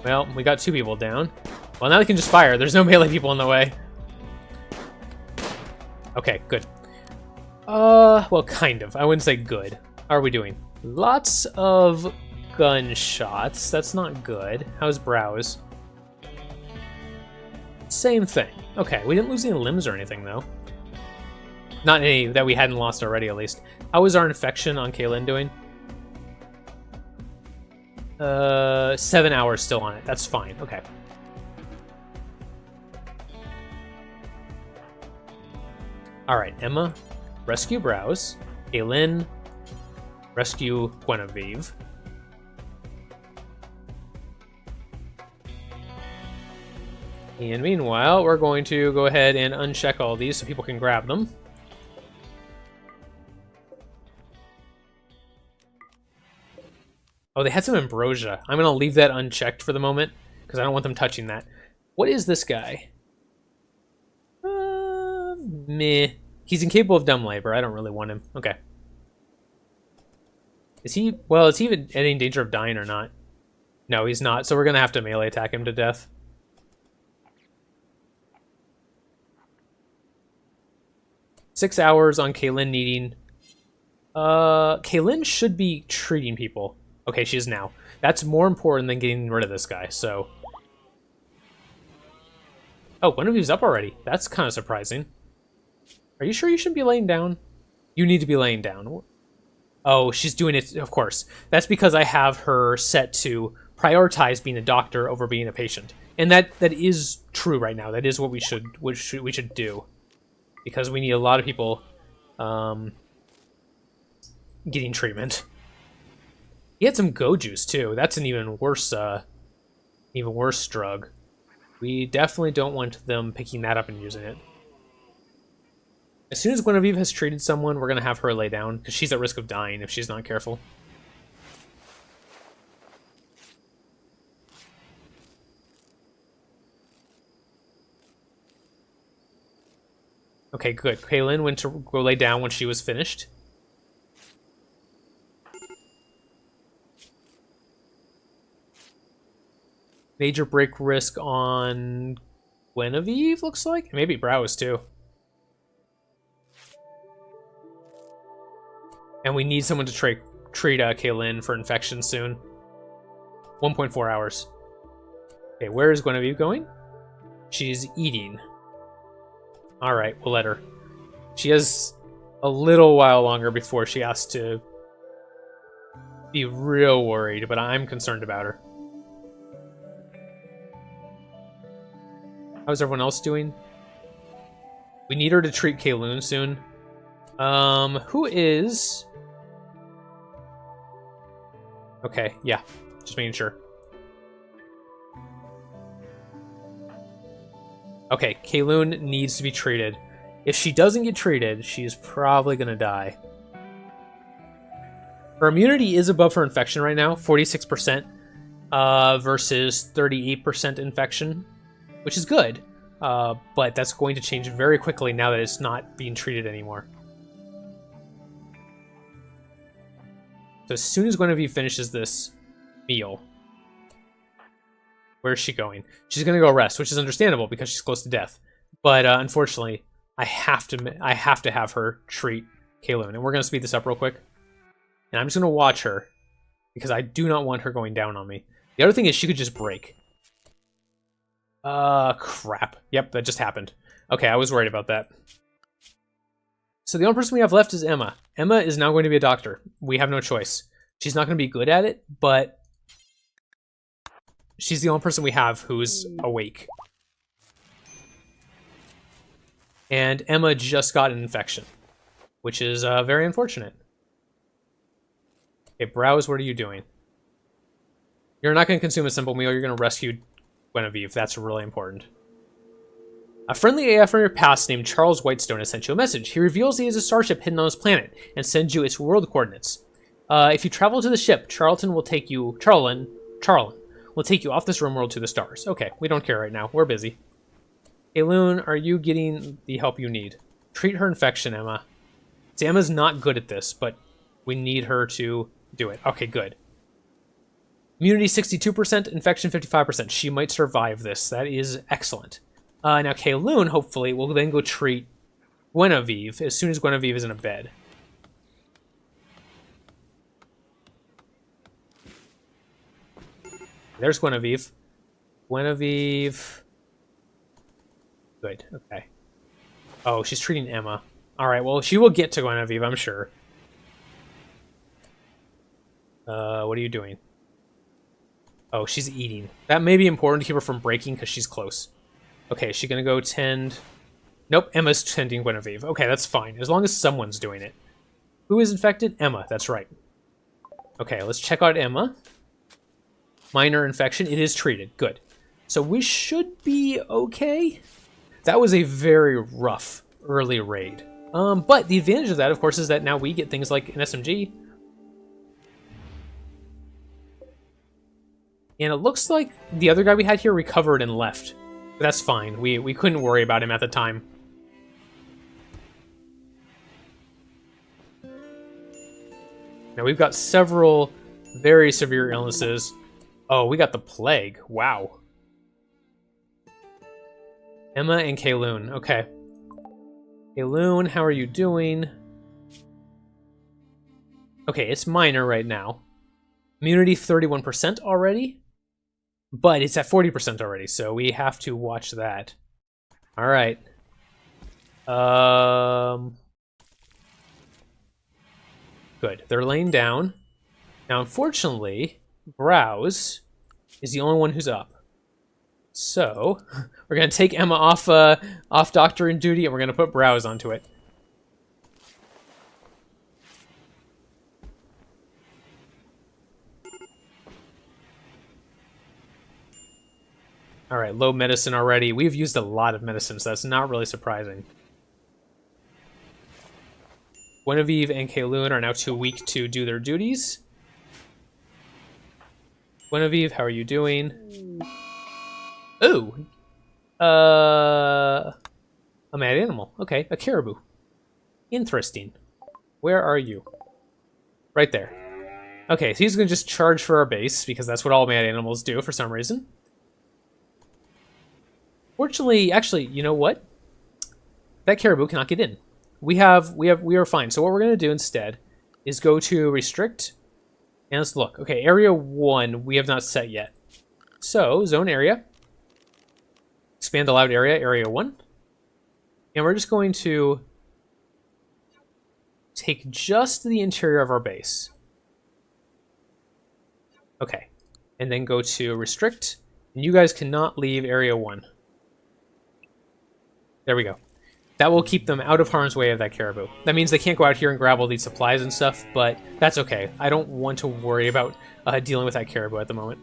Well, we got 2 people down. Well, now they can just fire. There's no melee people in the way. Okay, good. Well, kind of. I wouldn't say good. How are we doing? Lots of gunshots. That's not good. How's Browse? Same thing. Okay, we didn't lose any limbs or anything, though. Not any that we hadn't lost already, at least. How is our infection on Kaylin doing? 7 hours still on it. That's fine. Okay. Alright, Emma, rescue Browse. Kaylin, rescue Guinevere. And meanwhile, we're going to go ahead and uncheck all these so people can grab them. Oh, they had some ambrosia. I'm going to leave that unchecked for the moment, because I don't want them touching that. What is this guy? Meh. He's incapable of dumb labor. I don't really want him. Okay. Is he... Well, is he even in danger of dying or not? No, he's not, so we're going to have to melee attack him to death. Six hours on Kaylin needing... Kaylin should be treating people. Okay, she is now. That's more important than getting rid of this guy, so... Oh, Guinevere's up already. That's kind of surprising. Are you sure you shouldn't be laying down? You need to be laying down. Oh, she's doing it, of course. That's because I have her set to prioritize being a doctor over being a patient. And that is true right now. That is what we should do. Because we need a lot of people getting treatment. He had some go juice too. That's an even worse drug. We definitely don't want them picking that up and using it. As soon as Guinevere has treated someone, we're going to have her lay down, because she's at risk of dying if she's not careful. Okay, good. Kaylin went to go lay down when she was finished. Major break risk on Guinevere, looks like. Maybe Browse, too. And we need someone to treat Kaylin for infection soon. 1.4 hours. Okay, where is Guinevere going? She's eating. Alright, we'll let her. She has a little while longer before she has to be real worried, but I'm concerned about her. How's everyone else doing? We need her to treat Kayloon soon. Who is... Okay, yeah. Just making sure. Okay, Kayloon needs to be treated. If she doesn't get treated, she's probably gonna die. Her immunity is above her infection right now, 46%, versus 38% infection, which is good. But that's going to change very quickly now that it's not being treated anymore. So as soon as Guinevere finishes this meal, where is she going? She's going to go rest, which is understandable because she's close to death. But unfortunately, I have to have her treat Kayloon, and we're going to speed this up real quick. And I'm just going to watch her because I do not want her going down on me. The other thing is she could just break. Crap. Yep, that just happened. Okay, I was worried about that. So the only person we have left is Emma. Emma is now going to be a doctor. We have no choice. She's not going to be good at it, but she's the only person we have who's awake. And Emma just got an infection, which is very unfortunate. Okay, Browse, what are you doing? You're not going to consume a simple meal. You're going to rescue Guinevere. That's really important. A friendly AF from your past named Charles Whitestone has sent you a message. He reveals he has a starship hidden on his planet and sends you its world coordinates. If you travel to the ship, Charlton will take you... Charlton will take you off this Rimworld to the stars. Okay, we don't care right now. We're busy. Hey, Loon, are you getting the help you need? Treat her infection, Emma. See, Emma's not good at this, but we need her to do it. Okay, good. Immunity 62%, infection 55%. She might survive this. That is excellent. Now, Kayloon, hopefully, will then go treat Guinevere as soon as Guinevere is in a bed. There's Guinevere. Guinevere. Good, okay. Oh, she's treating Emma. Alright, well, she will get to Guinevere, I'm sure. What are you doing? Oh, she's eating. That may be important to keep her from breaking because she's close. Okay, is she gonna go tend... Nope, Emma's tending Guinevere. Okay, that's fine, as long as someone's doing it. Who is infected? Emma, that's right. Okay, let's check out Emma. Minor infection, it is treated. Good. So we should be okay. That was a very rough early raid. But the advantage of that, of course, is that now we get things like an SMG. And it looks like the other guy we had here recovered and left. But that's fine. We couldn't worry about him at the time. Now we've got several very severe illnesses. Oh, we got the plague. Wow. Emma and Kayloon. Okay. Kayloon, how are you doing? Okay, it's minor right now. Immunity 31% already. But it's at 40% already, so we have to watch that. Alright. Good. They're laying down. Now, unfortunately, Browse is the only one who's up. So, we're going to take Emma off Doctor in duty, and we're going to put Browse onto it. Alright, low medicine already. We've used a lot of medicine, so that's not really surprising. Guinevere and Kayloon are now too weak to do their duties. Guinevere, how are you doing? Ooh! A mad animal. Okay, a caribou. Interesting. Where are you? Right there. Okay, so he's going to just charge for our base, because that's what all mad animals do for some reason. Fortunately, actually, you know what? That caribou cannot get in. We are fine. So what we're going to do instead is go to restrict, and let's look. Okay, area 1 we have not set yet. So zone area, expand allowed area, area 1, and we're just going to take just the interior of our base. Okay, and then go to restrict, and you guys cannot leave area 1. There we go. That will keep them out of harm's way of that caribou. That means they can't go out here and grab all these supplies and stuff, but that's okay. I don't want to worry about dealing with that caribou at the moment.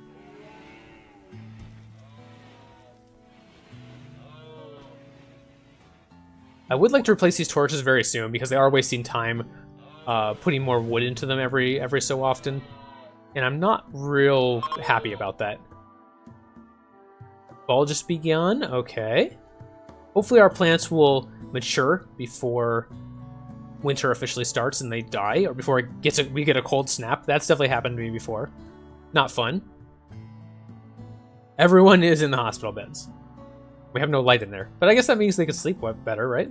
I would like to replace these torches very soon because they are wasting time putting more wood into them every so often, and I'm not real happy about that. Fall just begun. Okay. Hopefully our plants will mature before winter officially starts and they die, or before we get a cold snap. That's definitely happened to me before. Not fun. Everyone is in the hospital beds. We have no light in there, but I guess that means they can sleep better, right?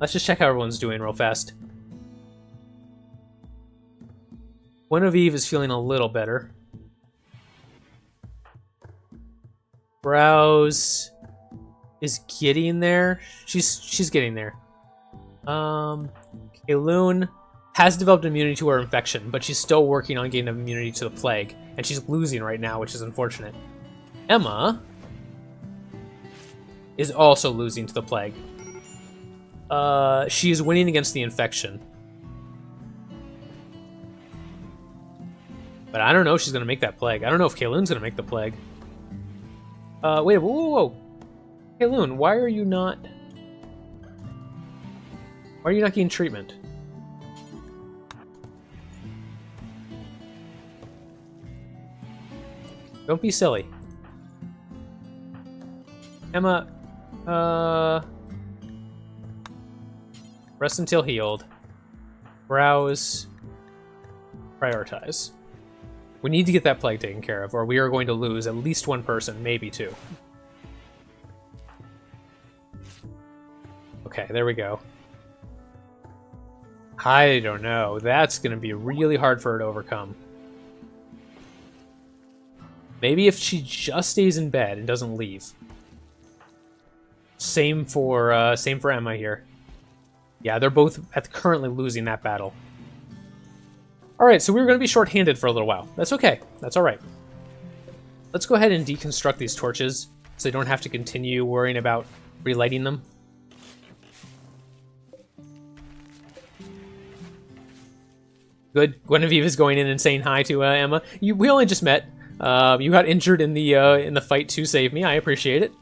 Let's just check how everyone's doing real fast. Guinevere is feeling a little better. Browse is getting there. She's getting there. Kayloon has developed immunity to her infection, but she's still working on gaining immunity to the plague, and she's losing right now, which is unfortunate. Emma is also losing to the plague. She is winning against the infection. But I don't know if she's going to make that plague. I don't know if Kayloon's going to make the plague. Wait, whoa. Kayloon, why are you not getting treatment? Don't be silly. Emma, rest until healed. Browse. Prioritize. We need to get that plague taken care of, or we are going to lose at least one person, maybe two. Okay, there we go. I don't know. That's going to be really hard for her to overcome. Maybe if she just stays in bed and doesn't leave. Same for Emma here. Yeah, they're both currently losing that battle. All right, so we're going to be short-handed for a little while. That's okay. That's all right. Let's go ahead and deconstruct these torches so they don't have to continue worrying about relighting them. Good. Guinevere is going in and saying hi to Emma. We only just met. You got injured in the fight to save me. I appreciate it.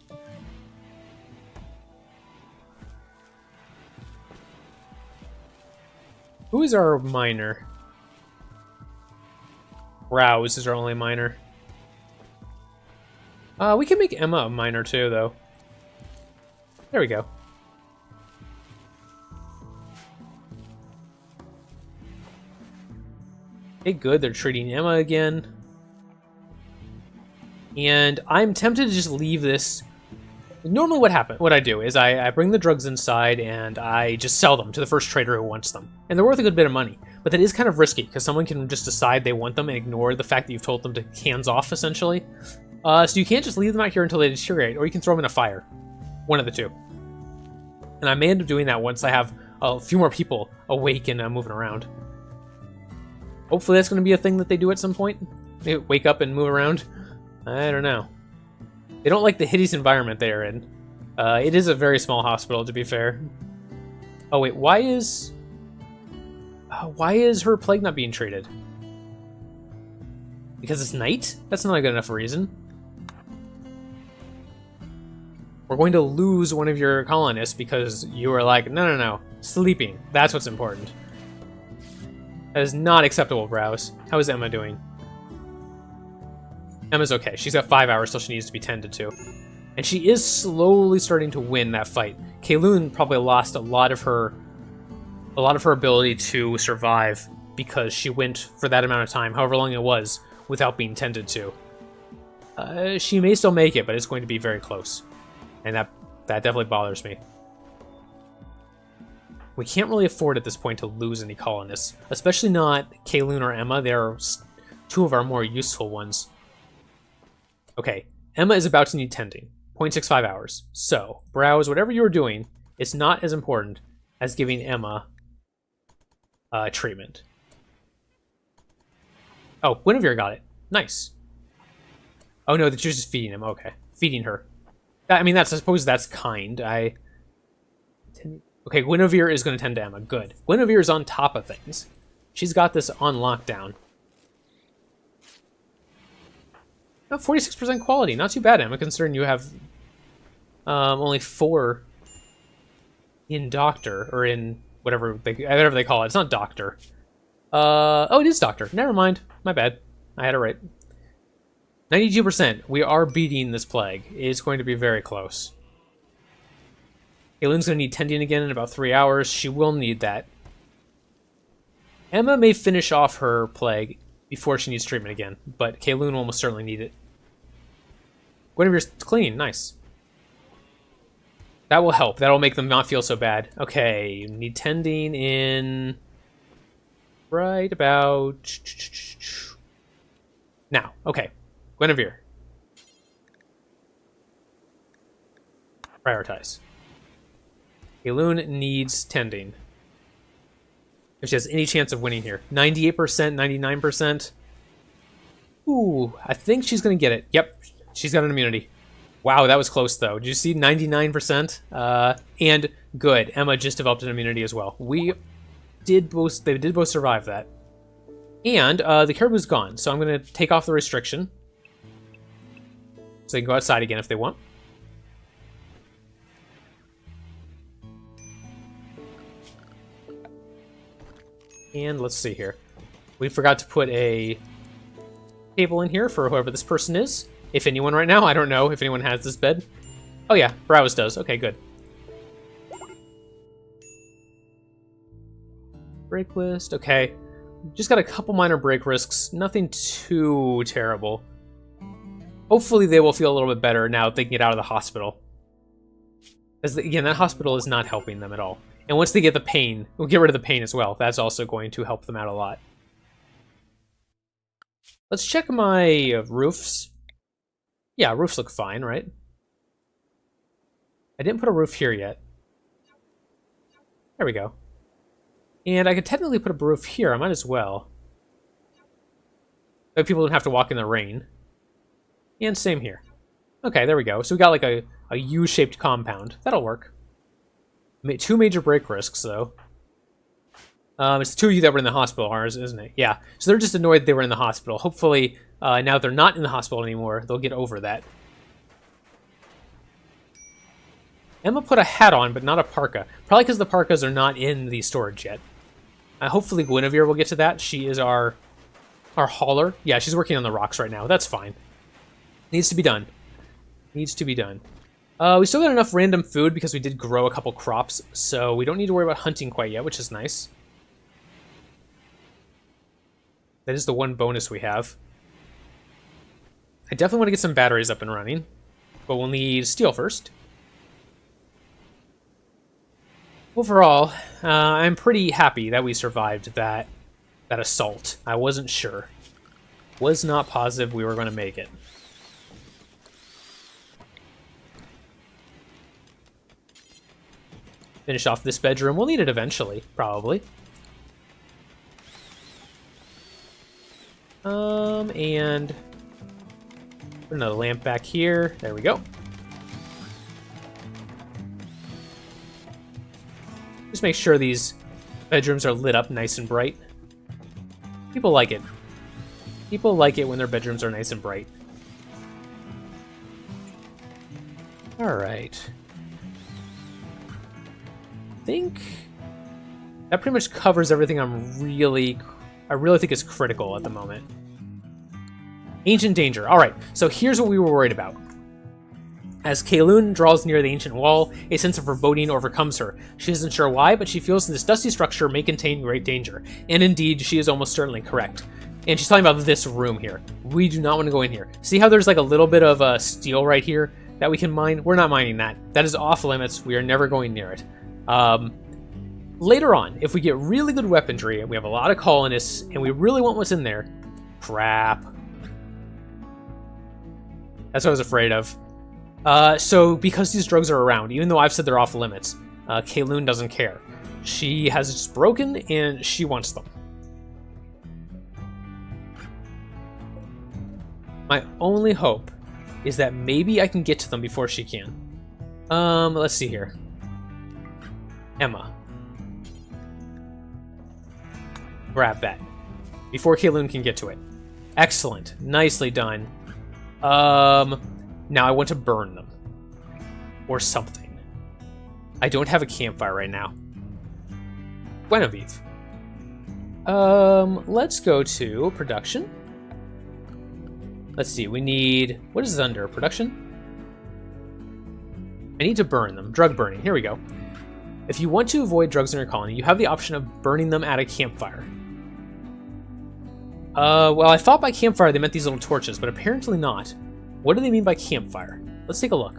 Who is our miner? Rouse is our only miner. We can make Emma a miner too, though. There we go. Okay, good. They're treating Emma again. And I'm tempted to just leave this. Normally what I do is I bring the drugs inside and I just sell them to the first trader who wants them. And they're worth a good bit of money. But that is kind of risky, because someone can just decide they want them and ignore the fact that you've told them to hands off, essentially. So you can't just leave them out here until they deteriorate, or you can throw them in a fire. One of the two. And I may end up doing that once I have a few more people awake and moving around. Hopefully that's going to be a thing that they do at some point. They wake up and move around. I don't know. They don't like the hideous environment they are in. It is a very small hospital, to be fair. Oh wait, why is her plague not being treated? Because it's night? That's not a good enough reason. We're going to lose one of your colonists because you were like, no, sleeping. That's what's important. That is not acceptable, Browse. How is Emma doing? Emma's okay. She's got 5 hours till she needs to be tended to. And she is slowly starting to win that fight. Kayloon probably lost a lot of her ability to survive because she went for that amount of time, however long it was, without being tended to. She may still make it, but it's going to be very close. And that definitely bothers me. We can't really afford at this point to lose any colonists, especially not Kayloon or Emma. They're two of our more useful ones. Okay, Emma is about to need tending. 0.65 hours. So, Browse, whatever you're doing, it's not as important as giving Emma treatment. Oh, Guinevere got it. Nice. Oh no, that you're just feeding him. Okay, feeding her. I suppose that's kind. Okay, Guinevere is going to tend to Emma. Good. Guinevere is on top of things. She's got this on lockdown. 46% quality. Not too bad, Emma, considering you have only 4 in Doctor, or in whatever they call it. It's not Doctor. Oh, it is Doctor. Never mind. My bad. I had it right. 92%. We are beating this plague. It's going to be very close. Kayloon's going to need tending again in about 3 hours. She will need that. Emma may finish off her plague before she needs treatment again, but Kayloon will almost certainly need it. Guinevere's clean. Nice. That will help. That'll make them not feel so bad. Okay, need tending in right about now. Okay, Guinevere. Prioritize. Kayloon needs tending. If she has any chance of winning here. 98%, 99%. Ooh, I think she's going to get it. Yep, she's got an immunity. Wow, that was close, though. Did you see 99%? And good. Emma just developed an immunity as well. They did both survive that. And the caribou's gone, so I'm going to take off the restriction. So they can go outside again if they want. And let's see here. We forgot to put a table in here for whoever this person is. If anyone right now, I don't know if anyone has this bed. Oh yeah, Browse does. Okay, good. Break list, okay. Just got a couple minor break risks, nothing too terrible. Hopefully they will feel a little bit better now if they can get out of the hospital. As again, that hospital is not helping them at all. And once they get the pain, we'll get rid of the pain as well. That's also going to help them out a lot. Let's check my roofs. Yeah, roofs look fine, right? I didn't put a roof here yet. There we go. And I could technically put a roof here. I might as well. But people don't have to walk in the rain. And same here. Okay, there we go. So we got like a U-shaped compound. That'll work. 2 major break risks, though. It's the 2 of you that were in the hospital, isn't it? Yeah. So they're just annoyed they were in the hospital. Hopefully, now they're not in the hospital anymore, they'll get over that. Emma put a hat on, but not a parka. Probably because the parkas are not in the storage yet. Hopefully Guinevere will get to that. She is our hauler. Yeah, she's working on the rocks right now. That's fine. Needs to be done. Needs to be done. We still got enough random food because we did grow a couple crops, so we don't need to worry about hunting quite yet, which is nice. That is the one bonus we have. I definitely want to get some batteries up and running, but we'll need steel first. Overall, I'm pretty happy that we survived that assault. I wasn't sure. Was not positive we were going to make it. Finish off this bedroom. We'll need it eventually, probably. And put another lamp back here. There we go. Just make sure these bedrooms are lit up nice and bright. People like it. People like it when their bedrooms are nice and bright. Alright. I think that pretty much covers everything I really think is critical at the moment. Ancient danger. Alright, so here's what we were worried about. As Kayloon draws near the ancient wall, a sense of foreboding overcomes her. She isn't sure why, but she feels this dusty structure may contain great danger. And indeed, she is almost certainly correct. And she's talking about this room here. We do not want to go in here. See how there's like a little bit of steel right here that we can mine? We're not mining that. That is off limits. We are never going near it. Later on, if we get really good weaponry, and we have a lot of colonists, and we really want what's in there... Crap. That's what I was afraid of. So, because these drugs are around, even though I've said they're off limits, Kayloon doesn't care. She has just broken, and she wants them. My only hope is that maybe I can get to them before she can. Let's see here. Emma. Grab that. Before Kayloon can get to it. Excellent. Nicely done. Now I want to burn them. Or something. I don't have a campfire right now. Guinevere. Let's go to production. Let's see, we need... What is this under? Production? I need to burn them. Drug burning. Here we go. If you want to avoid drugs in your colony, you have the option of burning them at a campfire. Well, I thought by campfire they meant these little torches, but apparently not. What do they mean by campfire? Let's take a look.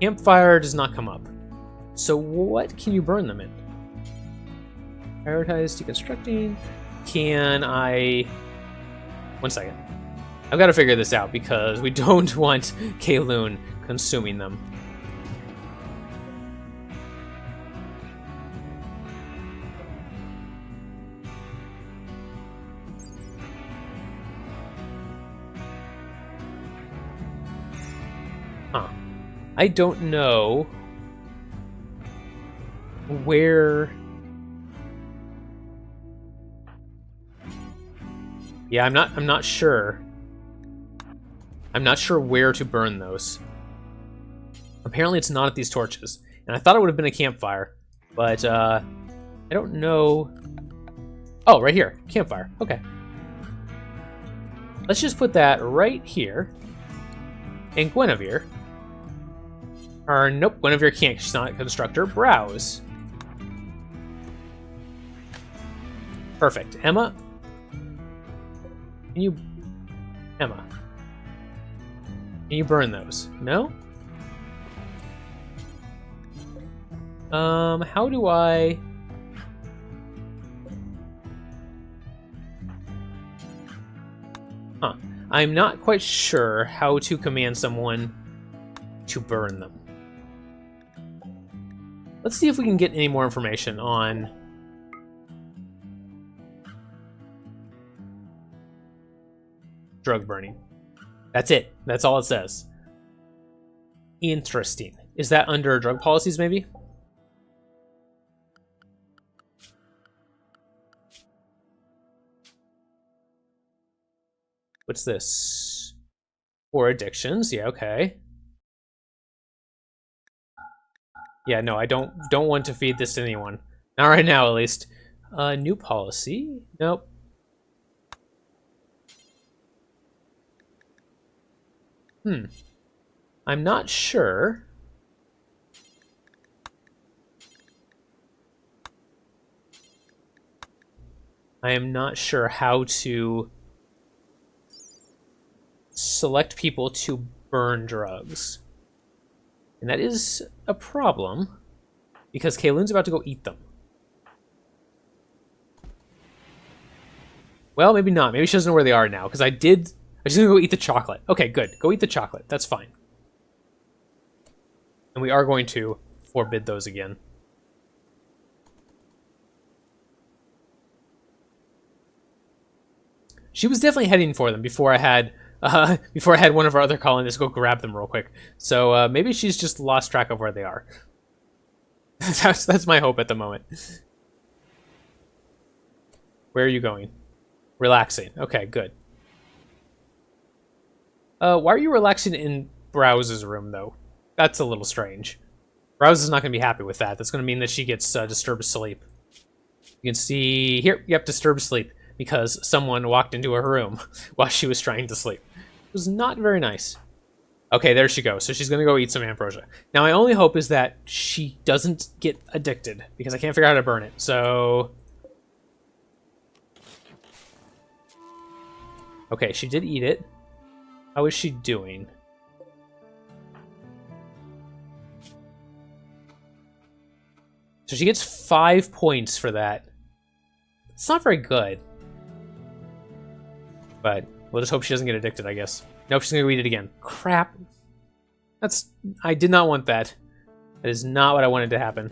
Campfire does not come up. So what can you burn them in? Prioritize deconstructing. Can I... One second. I've got to figure this out because we don't want Kayloon consuming them. Huh. I don't know where... Yeah, I'm not sure. I'm not sure where to burn those. Apparently it's not at these torches. And I thought it would have been a campfire, but I don't know. Oh, right here. Campfire. Okay. Let's just put that right here. And Guinevere. Or, nope, Guinevere can't. She's not a constructor. Browse. Perfect. Emma? Can you... Emma. Can you burn those? No? How do I... Huh. I'm not quite sure how to command someone to burn them. Let's see if we can get any more information on... drug burning. That's it. That's all it says. Interesting. Is that under drug policies, maybe? What's this? For addictions. Yeah, okay. Yeah, no, I don't want to feed this to anyone. Not right now, at least. New policy? Nope. I'm not sure. I am not sure how to select people to burn drugs. And that is a problem, because Kayloon's about to go eat them. Well, maybe not. Maybe she doesn't know where they are now, because I'm just gonna go eat the chocolate. Okay, good. Go eat the chocolate. That's fine. And we are going to forbid those again. She was definitely heading for them before I had one of our other colonists go grab them real quick. So maybe she's just lost track of where they are. That's my hope at the moment. Where are you going? Relaxing. Okay, good. Why are you relaxing in Browse's room, though? That's a little strange. Browse is not going to be happy with that. That's going to mean that she gets disturbed sleep. You can see here, yep, disturbed sleep, because someone walked into her room while she was trying to sleep. It was not very nice. Okay, there she goes. So she's going to go eat some ambrosia. Now, my only hope is that she doesn't get addicted, because I can't figure out how to burn it. So... okay, she did eat it. How is she doing? So she gets 5 points for that. It's not very good. But we'll just hope she doesn't get addicted, I guess. Nope, she's gonna eat it again. Crap. I did not want that. That is not what I wanted to happen.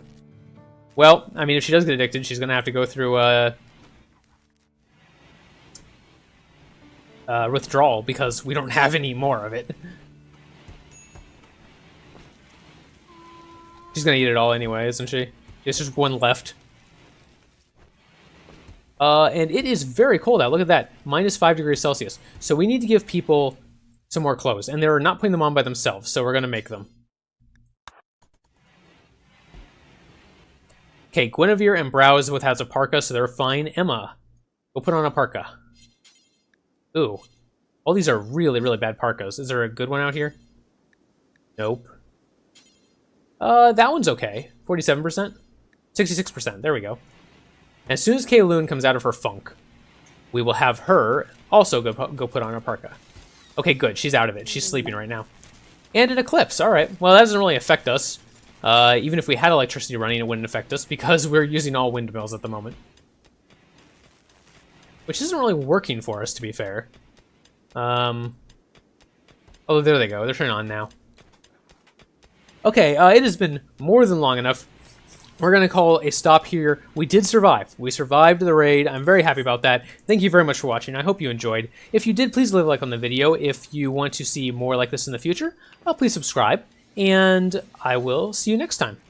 Well, I mean, if she does get addicted, she's gonna have to go through withdrawal, because we don't have any more of it. She's gonna eat it all anyway, isn't she? There's just one left. And it is very cold out. Look at that. -5 degrees Celsius. So we need to give people some more clothes. And they're not putting them on by themselves, so we're going to make them. Okay, Guinevere and Browse both has a parka, so they're fine. Emma, go put on a parka. Ooh. All these are really, really bad parkas. Is there a good one out here? Nope. That one's okay. 47%? 66%. There we go. As soon as Kayloon comes out of her funk, we will have her also go put on a parka. Okay, good. She's out of it. She's sleeping right now. And an eclipse. All right. Well, that doesn't really affect us. Even if we had electricity running, it wouldn't affect us because we're using all windmills at the moment. Which isn't really working for us, to be fair. Oh, there they go. They're turning on now. Okay, it has been more than long enough. We're going to call a stop here. We did survive. We survived the raid. I'm very happy about that. Thank you very much for watching. I hope you enjoyed. If you did, please leave a like on the video. If you want to see more like this in the future, please subscribe. And I will see you next time.